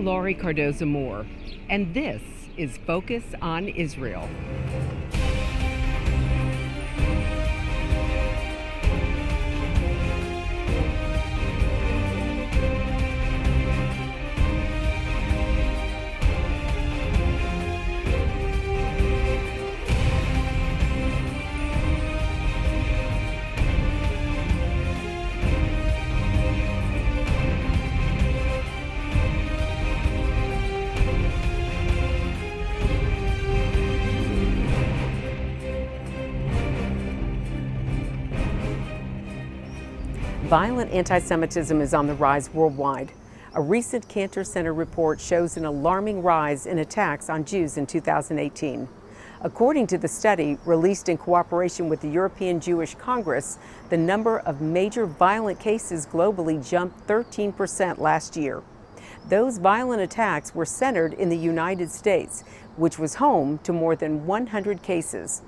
I'm Laurie Cardoza-Moore, and this is Focus on Israel. Violent anti-Semitism is on the rise worldwide. A recent Cantor Center report shows an alarming rise in attacks on Jews in 2018. According to the study, released in cooperation with the European Jewish Congress, the number of major violent cases globally jumped 13% last year. Those violent attacks were centered in the United States, which was home to more than 100 cases.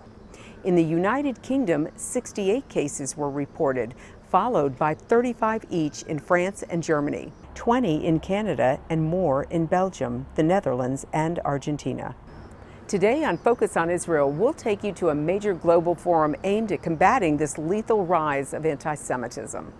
In the United Kingdom, 68 cases were reported, followed by 35 each in France and Germany, 20 in Canada, and more in Belgium, the Netherlands, and Argentina. Today on Focus on Israel, we'll take you to a major global forum aimed at combating this lethal rise of anti-Semitism.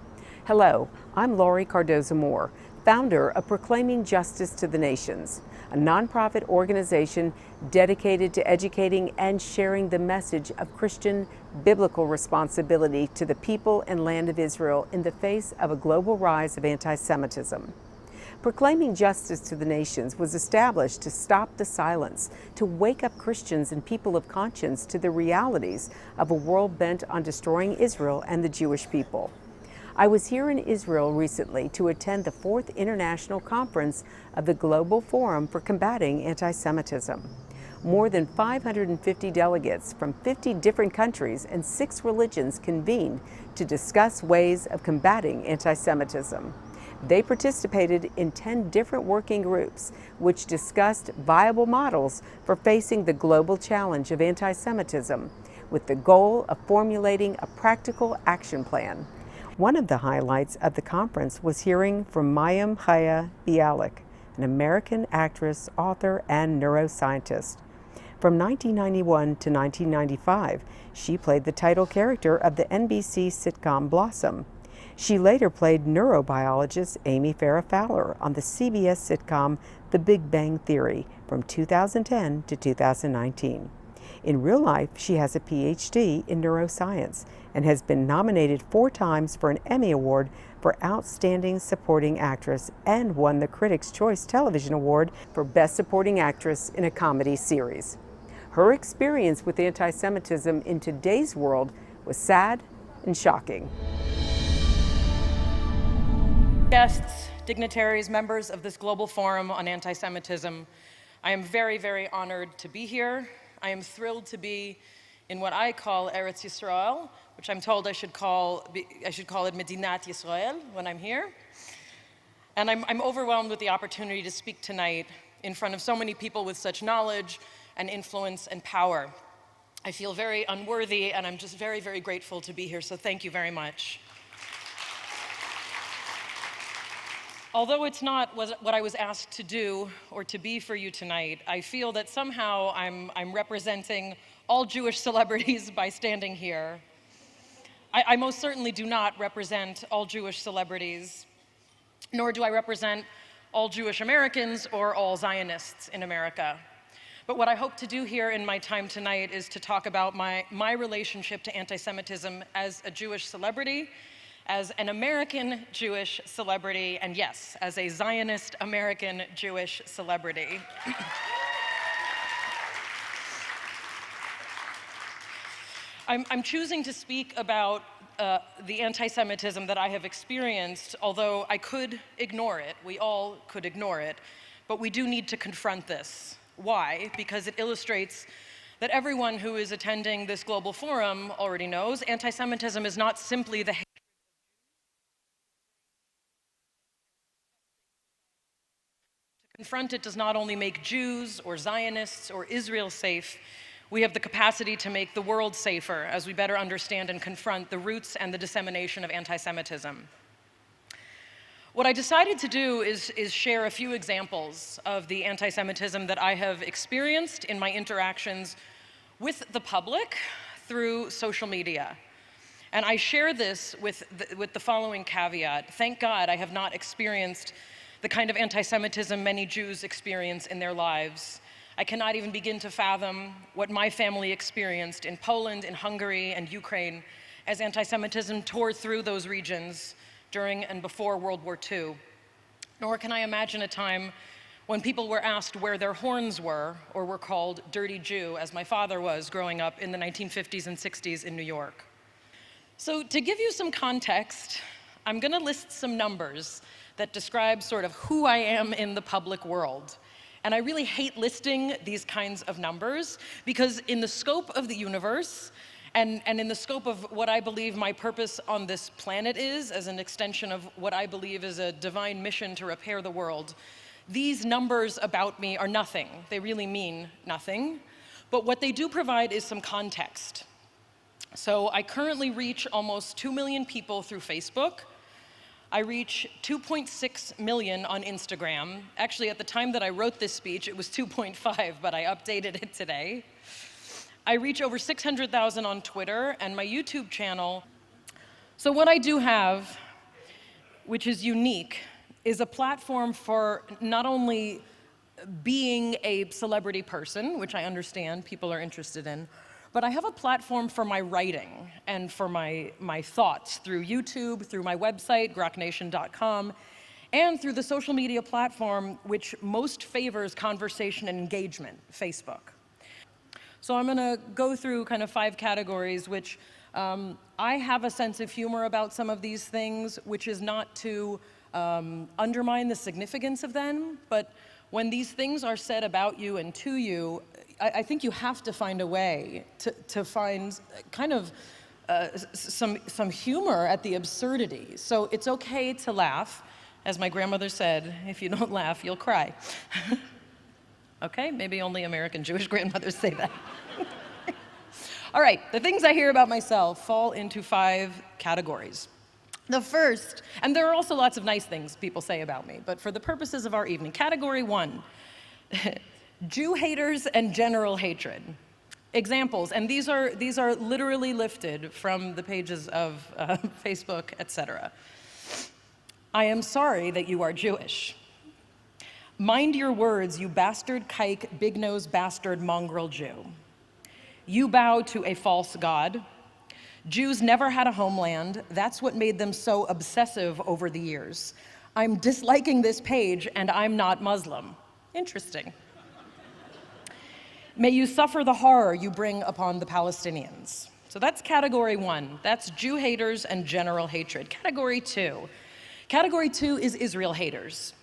Hello, I'm Laurie Cardoza-Moore, founder of Proclaiming Justice to the Nations, a nonprofit organization dedicated to educating and sharing the message of Christian biblical responsibility to the people and land of Israel in the face of a global rise of anti-Semitism. Proclaiming Justice to the Nations was established to stop the silence, to wake up Christians and people of conscience to the realities of a world bent on destroying Israel and the Jewish people. I was here in Israel recently to attend the 4th International Conference of the Global Forum for Combating Antisemitism. More than 550 delegates from 50 different countries and 6 religions convened to discuss ways of combating anti-Semitism. They participated in 10 different working groups, which discussed viable models for facing the global challenge of anti-Semitism, with the goal of formulating a practical action plan. One of the highlights of the conference was hearing from Mayim Chaya Bialik, an American actress, author, and neuroscientist. From 1991 to 1995, she played the title character of the NBC sitcom Blossom. She later played neurobiologist Amy Farrah Fowler on the CBS sitcom The Big Bang Theory from 2010 to 2019. In real life, she has a PhD in neuroscience and has been nominated 4 times for an Emmy Award for Outstanding Supporting Actress and won the Critics' Choice Television Award for Best Supporting Actress in a Comedy Series. Her experience with anti-Semitism in today's world was sad and shocking. Guests, dignitaries, members of this global forum on anti-Semitism, I am very, very honored to be here. I am thrilled to be in what I call Eretz Yisrael, which I'm told I should call it Medinat Yisrael when I'm here. And I'm overwhelmed with the opportunity to speak tonight in front of so many people with such knowledge and influence and power. I feel very unworthy, and I'm just very, very grateful to be here, so thank you very much. Although it's not what I was asked to do or to be for you tonight, I feel that somehow I'm representing all Jewish celebrities by standing here. I most certainly do not represent all Jewish celebrities, nor do I represent all Jewish Americans or all Zionists in America. But what I hope to do here in my time tonight is to talk about my relationship to anti-Semitism as a Jewish celebrity, as an American Jewish celebrity, and yes, as a Zionist American Jewish celebrity. I'm choosing to speak about the anti-Semitism that I have experienced, although I could ignore it. We all could ignore it, but we do need to confront this. Why? Because it illustrates that everyone who is attending this global forum already knows anti-Semitism is not simply the confront it does not only make Jews or Zionists or Israel safe, we have the capacity to make the world safer as we better understand and confront the roots and the dissemination of anti-Semitism. What I decided to do is share a few examples of the anti-Semitism that I have experienced in my interactions with the public through social media. And I share this with the following caveat. Thank God I have not experienced the kind of anti-Semitism many Jews experience in their lives. I cannot even begin to fathom what my family experienced in Poland, in Hungary, and Ukraine as anti-Semitism tore through those regions during and before World War II. Nor can I imagine a time when people were asked where their horns were, or were called dirty Jew, as my father was growing up in the 1950s and 60s in New York. So to give you some context, I'm gonna list some numbers that describe sort of who I am in the public world. And I really hate listing these kinds of numbers because in the scope of the universe, and in the scope of what I believe my purpose on this planet is, as an extension of what I believe is a divine mission to repair the world, these numbers about me are nothing. They really mean nothing. But what they do provide is some context. So I currently reach almost 2 million people through Facebook. I reach 2.6 million on Instagram. Actually, at the time that I wrote this speech, it was 2.5, but I updated it today. I reach over 600,000 on Twitter and my YouTube channel. So what I do have, which is unique, is a platform for not only being a celebrity person, which I understand people are interested in, but I have a platform for my writing and for my thoughts through YouTube, through my website, groknation.com, and through the social media platform which most favors conversation and engagement, Facebook. So I'm gonna go through kind of 5 categories, which I have a sense of humor about some of these things, which is not to undermine the significance of them, but when these things are said about you and to you, I think you have to find a way to find kind of some humor at the absurdity. So it's okay to laugh. As my grandmother said, if you don't laugh, you'll cry. Okay, maybe only American Jewish grandmothers say that. All right, the things I hear about myself fall into 5 categories. The first, and there are also lots of nice things people say about me, but for the purposes of our evening, category 1, Jew haters and general hatred. Examples, and these are literally lifted from the pages of Facebook, etc. I am sorry that you are Jewish. Mind your words, you bastard kike, big-nosed bastard mongrel Jew. You bow to a false god. Jews never had a homeland. That's what made them so obsessive over the years. I'm disliking this page and I'm not Muslim. Interesting. May you suffer the horror you bring upon the Palestinians. So that's category 1. That's Jew haters and general hatred. Category 2. Category 2 is Israel haters.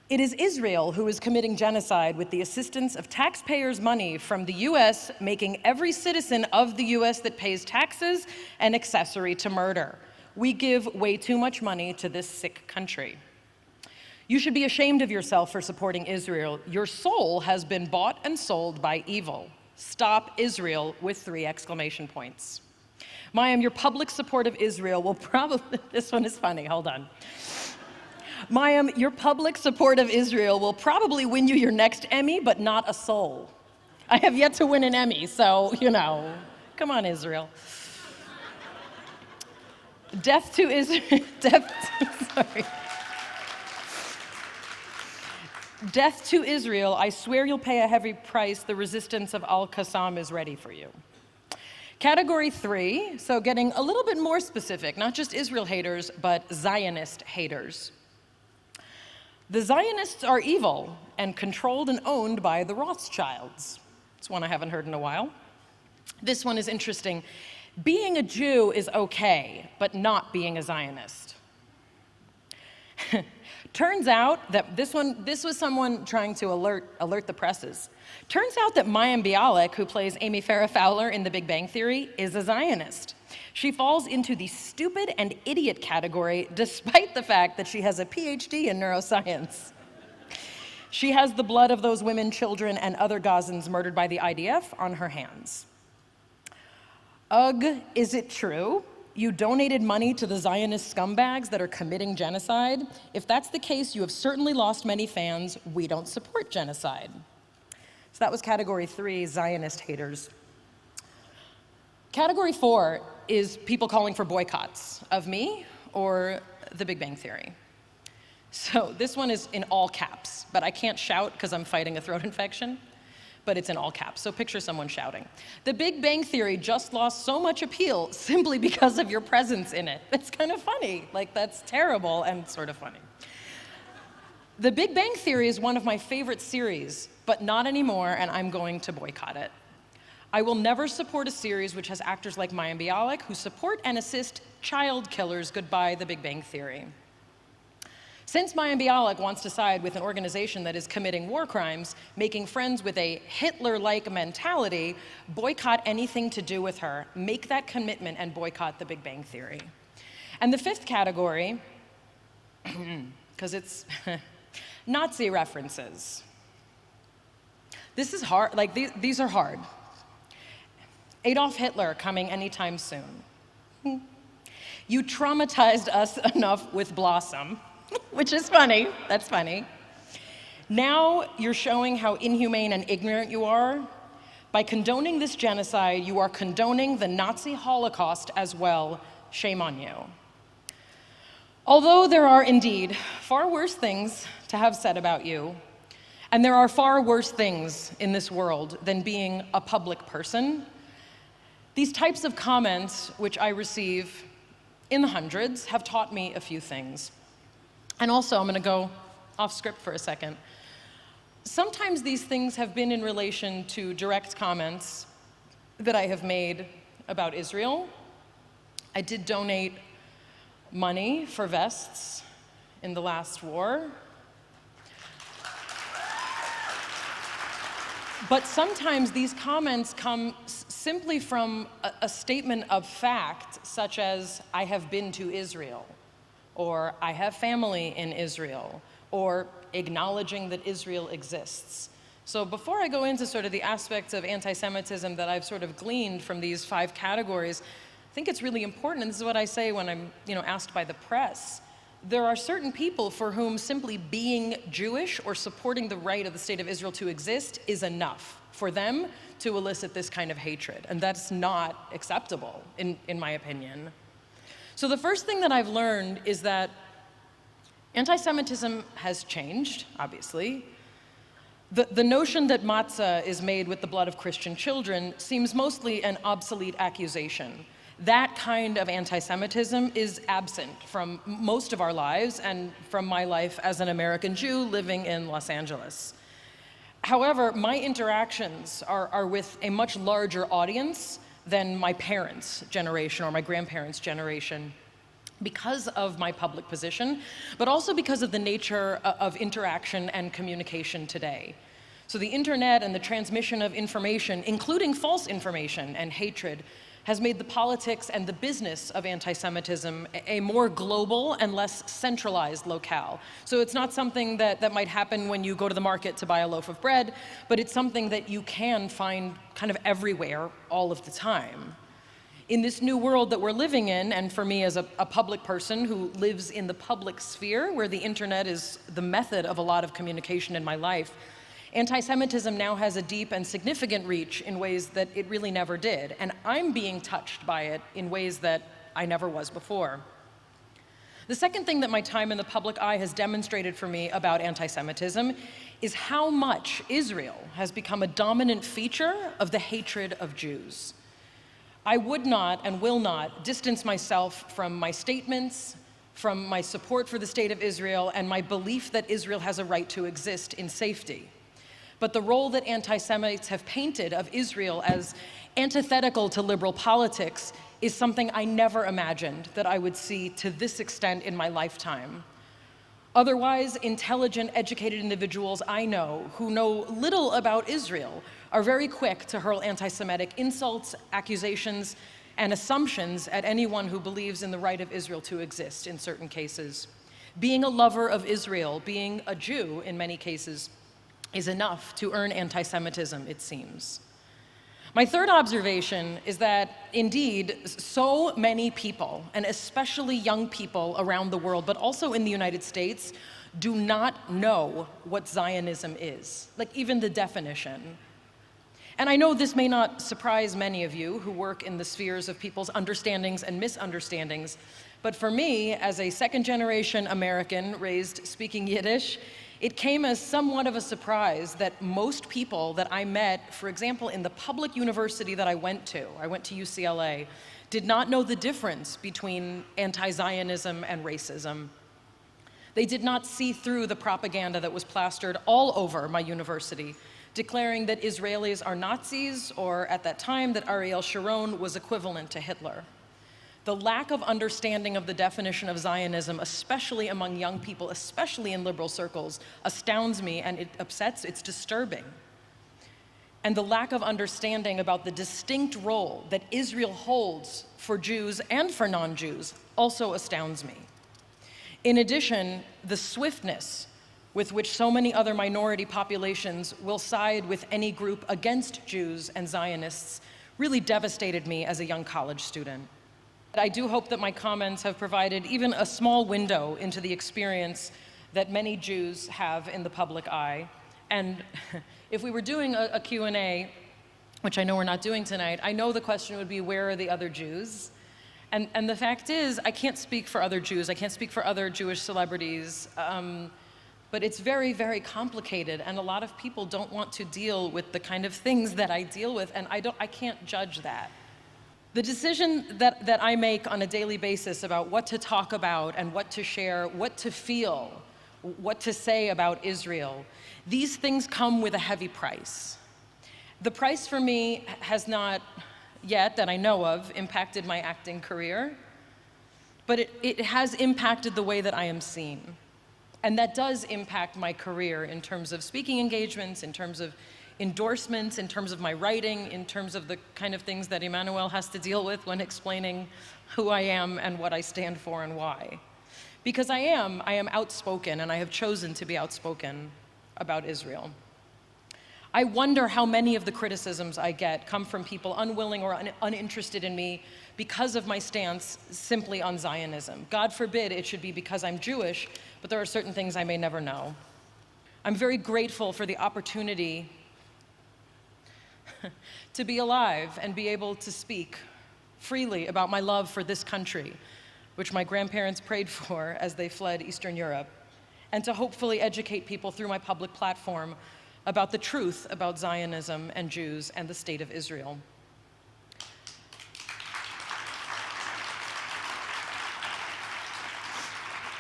It is Israel who is committing genocide with the assistance of taxpayers' money from the US, making every citizen of the US that pays taxes an accessory to murder. We give way too much money to this sick country. You should be ashamed of yourself for supporting Israel. Your soul has been bought and sold by evil. Stop Israel with 3 exclamation points. Mayim, your public support of Israel will probably, this one is funny, hold on. Mayim, your public support of Israel will probably win you your next Emmy, but not a soul. I have yet to win an Emmy, so, you know, come on, Israel. Death to Israel, sorry. Death to Israel, I swear you'll pay a heavy price. The resistance of Al-Qassam is ready for you. Category 3, so getting a little bit more specific, not just Israel haters, but Zionist haters. The Zionists are evil and controlled and owned by the Rothschilds. It's one I haven't heard in a while. This one is interesting. Being a Jew is okay, but not being a Zionist. Turns out that this was someone trying to alert the presses. Turns out that Mayim Bialik, who plays Amy Farrah Fowler in The Big Bang Theory, is a Zionist. She falls into the stupid and idiot category despite the fact that she has a PhD in neuroscience. She has the blood of those women, children, and other Gazans murdered by the IDF on her hands. Ugh, is it true? You donated money to the Zionist scumbags that are committing genocide. If that's the case, you have certainly lost many fans. We don't support genocide. So that was category 3, Zionist haters. Category 4 is people calling for boycotts of me or the Big Bang Theory. So this one is in all caps, but I can't shout because I'm fighting a throat infection, but it's in all caps, so picture someone shouting. The Big Bang Theory just lost so much appeal simply because of your presence in it. It's kind of funny, like that's terrible and sort of funny. The Big Bang Theory is one of my favorite series, but not anymore, and I'm going to boycott it. I will never support a series which has actors like Mayim Bialik who support and assist child killers. Goodbye, The Big Bang Theory. Since Mayim Bialik wants to side with an organization that is committing war crimes, making friends with a Hitler-like mentality, boycott anything to do with her. Make that commitment and boycott The Big Bang Theory. And the 5th category, because it's Nazi references. This is hard, like these are hard. Adolf Hitler coming anytime soon. You traumatized us enough with Blossom, which is funny, that's funny. Now you're showing how inhumane and ignorant you are. By condoning this genocide, you are condoning the Nazi Holocaust as well. Shame on you. Although there are indeed far worse things to have said about you, and there are far worse things in this world than being a public person, these types of comments, which I receive in the hundreds, have taught me a few things. And also, I'm going to go off script for a second. Sometimes these things have been in relation to direct comments that I have made about Israel. I did donate money for vests in the last war. But sometimes these comments come simply from a statement of fact, such as, I have been to Israel, or I have family in Israel, or acknowledging that Israel exists. So before I go into sort of the aspects of anti-Semitism that I've sort of gleaned from these 5 categories, I think it's really important, and this is what I say when I'm asked by the press. There are certain people for whom simply being Jewish or supporting the right of the state of Israel to exist is enough for them to elicit this kind of hatred, and that's not acceptable, in my opinion. So the first thing that I've learned is that anti-Semitism has changed, obviously. The notion that matzah is made with the blood of Christian children seems mostly an obsolete accusation. That kind of anti-Semitism is absent from most of our lives and from my life as an American Jew living in Los Angeles. However, my interactions are with a much larger audience than my parents' generation or my grandparents' generation because of my public position, but also because of the nature of interaction and communication today. So the internet and the transmission of information, including false information and hatred, has made the politics and the business of anti-Semitism a more global and less centralized locale. So it's not something that might happen when you go to the market to buy a loaf of bread, but it's something that you can find kind of everywhere all of the time. In this new world that we're living in, and for me as a public person who lives in the public sphere, where the internet is the method of a lot of communication in my life, anti-Semitism now has a deep and significant reach in ways that it really never did, and I'm being touched by it in ways that I never was before. The second thing that my time in the public eye has demonstrated for me about anti-Semitism is how much Israel has become a dominant feature of the hatred of Jews. I would not and will not distance myself from my statements, from my support for the state of Israel, and my belief that Israel has a right to exist in safety. But the role that anti-Semites have painted of Israel as antithetical to liberal politics is something I never imagined that I would see to this extent in my lifetime. Otherwise, intelligent, educated individuals I know who know little about Israel are very quick to hurl anti-Semitic insults, accusations, and assumptions at anyone who believes in the right of Israel to exist in certain cases. Being a lover of Israel, being a Jew in many cases, is enough to earn anti-Semitism, it seems. My third observation is that, indeed, so many people, and especially young people around the world, but also in the United States, do not know what Zionism is, like even the definition. And I know this may not surprise many of you who work in the spheres of people's understandings and misunderstandings, but for me, as a second-generation American raised speaking Yiddish, it came as somewhat of a surprise that most people that I met, for example, in the public university that I went to UCLA, did not know the difference between anti-Zionism and racism. They did not see through the propaganda that was plastered all over my university, declaring that Israelis are Nazis, or at that time that Ariel Sharon was equivalent to Hitler. The lack of understanding of the definition of Zionism, especially among young people, especially in liberal circles, astounds me, and it upsets, it's disturbing. And the lack of understanding about the distinct role that Israel holds for Jews and for non-Jews also astounds me. In addition, the swiftness with which so many other minority populations will side with any group against Jews and Zionists really devastated me as a young college student. I do hope that my comments have provided even a small window into the experience that many Jews have in the public eye. And if we were doing a Q&A, which I know we're not doing tonight, I know the question would be, where are the other Jews? And the fact is, I can't speak for other Jews, I can't speak for other Jewish celebrities, but it's very, very complicated, and a lot of people don't want to deal with the kind of things that I deal with, and I can't judge that. The decision that I make on a daily basis about what to talk about and what to share, what to feel, what to say about Israel, these things come with a heavy price. The price for me has not yet, that I know of, impacted my acting career, but it has impacted the way that I am seen. And that does impact my career in terms of speaking engagements, in terms of endorsements, in terms of my writing, in terms of the kind of things that Emmanuel has to deal with when explaining who I am and what I stand for and why. Because I am outspoken, and I have chosen to be outspoken about Israel. I wonder how many of the criticisms I get come from people unwilling or uninterested in me because of my stance simply on Zionism. God forbid it should be because I'm Jewish, but there are certain things I may never know. I'm very grateful for the opportunity to be alive and be able to speak freely about my love for this country, which my grandparents prayed for as they fled Eastern Europe, and to hopefully educate people through my public platform about the truth about Zionism and Jews and the state of Israel.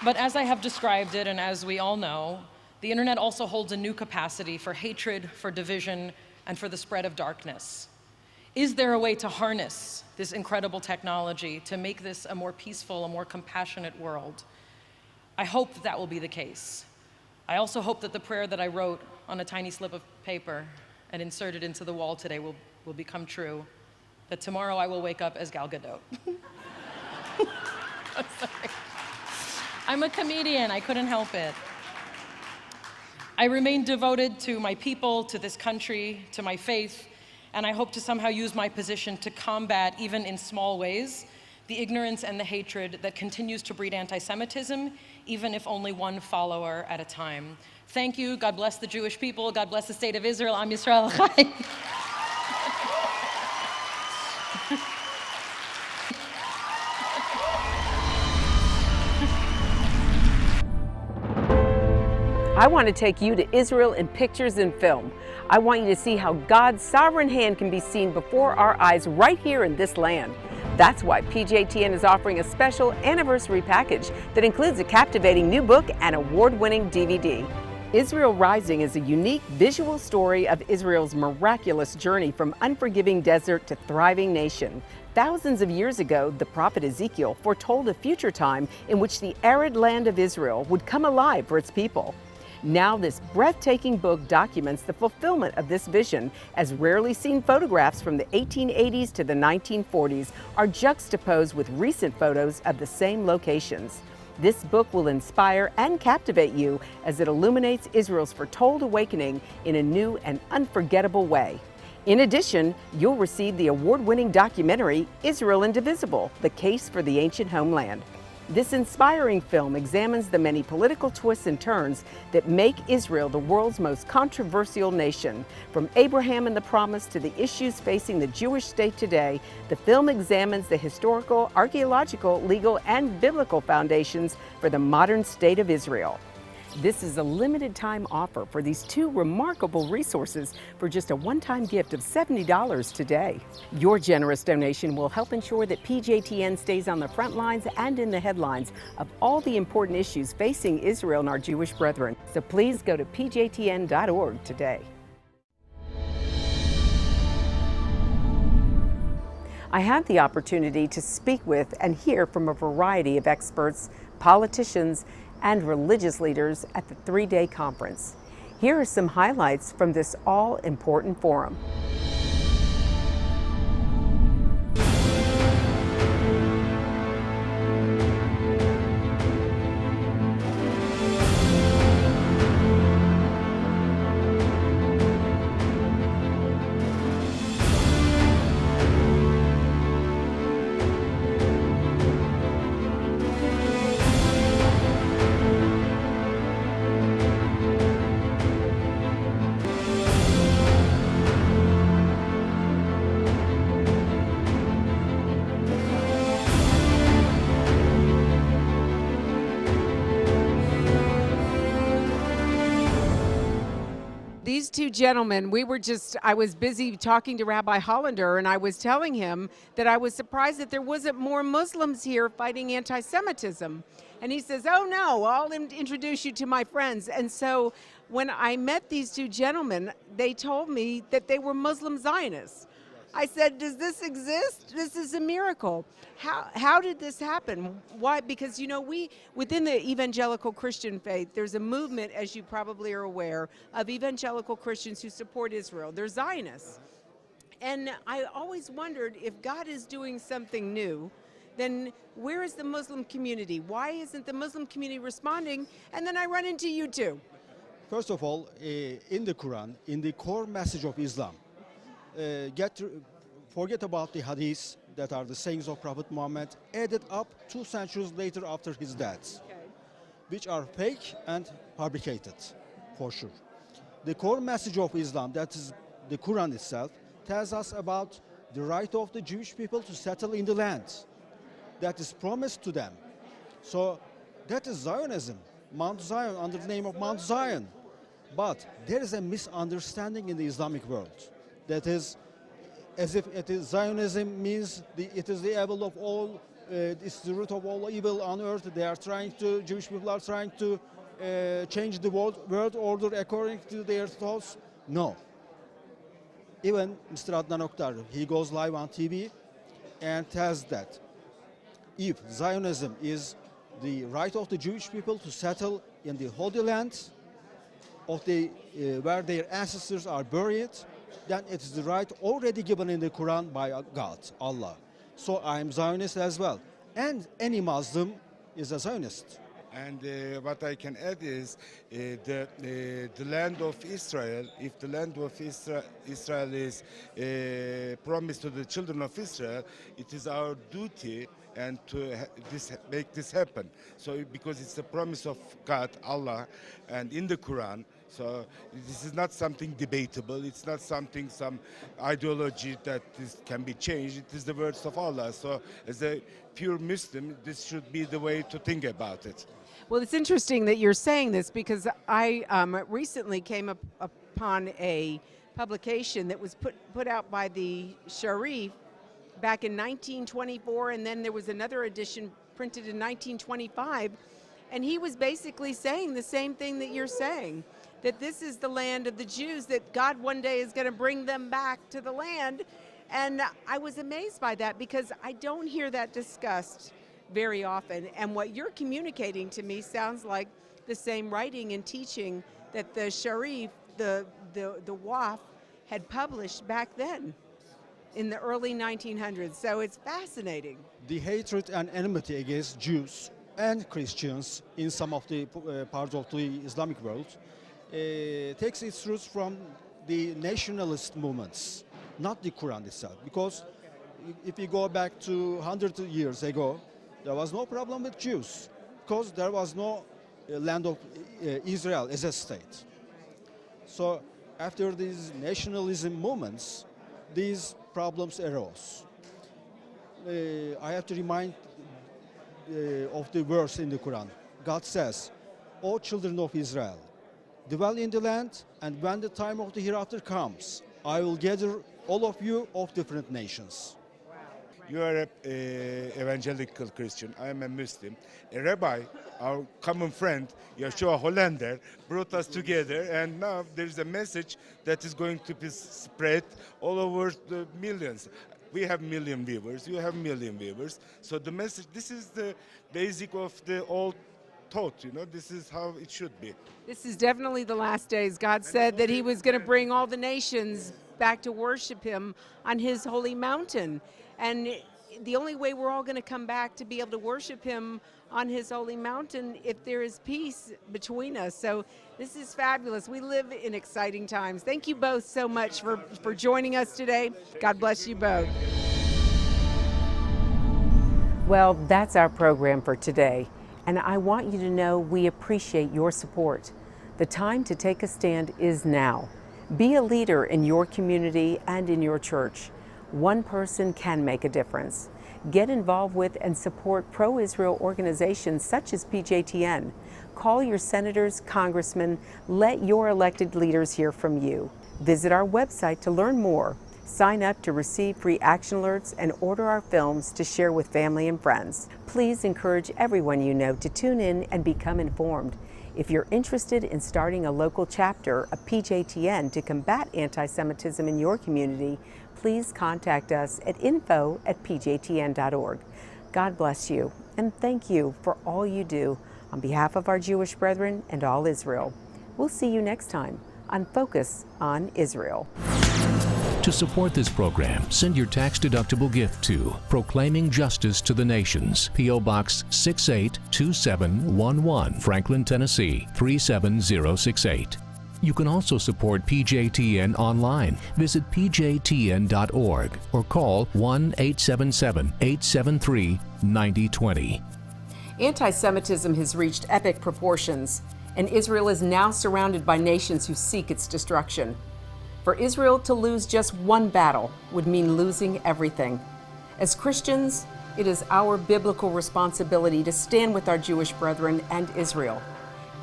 But as I have described it, and as we all know, the internet also holds a new capacity for hatred, for division, and for the spread of darkness. Is there a way to harness this incredible technology to make this a more peaceful, a more compassionate world? I hope that will be the case. I also hope that the prayer that I wrote on a tiny slip of paper and inserted into the wall today will become true, that tomorrow I will wake up as Gal Gadot. I'm sorry. I'm a comedian, I couldn't help it. I remain devoted to my people, to this country, to my faith, and I hope to somehow use my position to combat, even in small ways, the ignorance and the hatred that continues to breed anti-Semitism, even if only one follower at a time. Thank you. God bless the Jewish people. God bless the state of Israel. Am Yisrael Chai. I want to take you to Israel in pictures and film. I want you to see how God's sovereign hand can be seen before our eyes right here in this land. That's why PJTN is offering a special anniversary package that includes a captivating new book and award-winning DVD. Israel Rising is a unique visual story of Israel's miraculous journey from unforgiving desert to thriving nation. Thousands of years ago, the prophet Ezekiel foretold a future time in which the arid land of Israel would come alive for its people. Now this breathtaking book documents the fulfillment of this vision, as rarely seen photographs from the 1880s to the 1940s are juxtaposed with recent photos of the same locations. This book will inspire and captivate you as it illuminates Israel's foretold awakening in a new and unforgettable way. In addition, you'll receive the award-winning documentary, Israel Indivisible, The Case for the Ancient Homeland. This inspiring film examines the many political twists and turns that make Israel the world's most controversial nation. From Abraham and the Promise to the issues facing the Jewish state today, the film examines the historical, archaeological, legal, and biblical foundations for the modern state of Israel. This is a limited time offer for these two remarkable resources for just a one-time gift of $70 today. Your generous donation will help ensure that PJTN stays on the front lines and in the headlines of all the important issues facing Israel and our Jewish brethren. So please go to pjtn.org today. I had the opportunity to speak with and hear from a variety of experts, politicians, and religious leaders at the three-day conference. Here are some highlights from this all-important forum. These two gentlemen, I was busy talking to Rabbi Hollander, and I was telling him that I was surprised that there wasn't more Muslims here fighting anti-Semitism. And he says, oh no, I'll introduce you to my friends. And so when I met these two gentlemen, they told me that they were Muslim Zionists. I said, does this exist? This is a miracle. How did this happen? Why? Because, you know, within the evangelical Christian faith, there's a movement, as you probably are aware, of evangelical Christians who support Israel. They're Zionists. And I always wondered, if God is doing something new, then where is the Muslim community? Why isn't the Muslim community responding? And then I run into you two. First of all, in the Quran, in the core message of Islam, forget about the hadiths that are the sayings of Prophet Muhammad, added up 2 centuries later after his death, which are fake and fabricated, for sure. The core message of Islam, that is the Quran itself, tells us about the right of the Jewish people to settle in the land that is promised to them. So that is Zionism, Mount Zion, under the name of Mount Zion. But there is a misunderstanding in the Islamic world. That is, as if Zionism means it is the evil of all, it's the root of all evil on earth. Jewish people are trying to change the world order according to their thoughts. No. Even Mr. Adnan Oktar, he goes live on TV and tells that if Zionism is the right of the Jewish people to settle in the Holy Land of where their ancestors are buried, then it is the right already given in the Quran by God, Allah. So I am Zionist as well. And any Muslim is a Zionist. And what I can add is the land of Israel, if the land of Israel is promised to the children of Israel, it is our duty and to make this happen. So because it's the promise of God, Allah, and in the Quran, so this is not something debatable. It's not something, some ideology that can be changed. It is the words of Allah. So as a pure Muslim, this should be the way to think about it. Well, it's interesting that you're saying this, because I recently came upon a publication that was put out by the Sharif back in 1924, and then there was another edition printed in 1925, and he was basically saying the same thing that you're saying, that this is the land of the Jews, that God one day is going to bring them back to the land. And I was amazed by that, because I don't hear that discussed very often. And what you're communicating to me sounds like the same writing and teaching that the Sharif, the Waf, had published back then in the early 1900s. So it's fascinating. The hatred and enmity against Jews and Christians in some of the parts of the Islamic world takes its roots from the nationalist movements not the Quran itself. Because if you go back to 100 years ago, there was no problem with Jews because there was no land of Israel as a state. So after these nationalism movements, these problems arose. I have to remind of the verse in the Quran. God says, "O children of Israel, dwell in the land, and when the time of the hereafter comes, I will gather all of you of different nations." You are an evangelical Christian. I am a Muslim. A rabbi, our common friend, Yeshua Hollander, brought us together, and now there is a message that is going to be spread all over the millions. We have million viewers, you have million viewers. So the message, this is the basic of the old thought, you know, this is how it should be. This is definitely the last days. God said that he was going to bring all the nations back to worship him on his holy mountain. And the only way we're all going to come back to be able to worship him on his holy mountain if there is peace between us. So this is fabulous. We live in exciting times. Thank you both so much for joining us today. God bless you both. Well, that's our program for today. And I want you to know we appreciate your support. The time to take a stand is now. Be a leader in your community and in your church. One person can make a difference. Get involved with and support pro-Israel organizations such as PJTN. Call your senators, congressmen, let your elected leaders hear from you. Visit our website to learn more. Sign up to receive free action alerts and order our films to share with family and friends. Please encourage everyone you know to tune in and become informed. If you're interested in starting a local chapter of PJTN to combat anti-Semitism in your community, please contact us at info@pjtn.org. God bless you, and thank you for all you do on behalf of our Jewish brethren and all Israel. We'll see you next time on Focus on Israel. To support this program, send your tax-deductible gift to Proclaiming Justice to the Nations, P.O. Box 682711, Franklin, Tennessee 37068. You can also support PJTN online. Visit pjtn.org or call 1-877-873-9020. Anti-Semitism has reached epic proportions, and Israel is now surrounded by nations who seek its destruction. For Israel to lose just one battle would mean losing everything. As Christians, it is our biblical responsibility to stand with our Jewish brethren and Israel.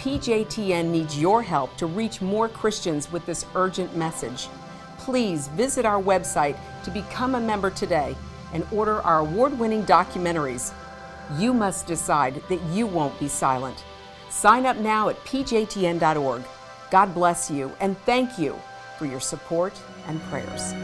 PJTN needs your help to reach more Christians with this urgent message. Please visit our website to become a member today and order our award-winning documentaries. You must decide that you won't be silent. Sign up now at pjtn.org. God bless you, and thank you for your support and prayers.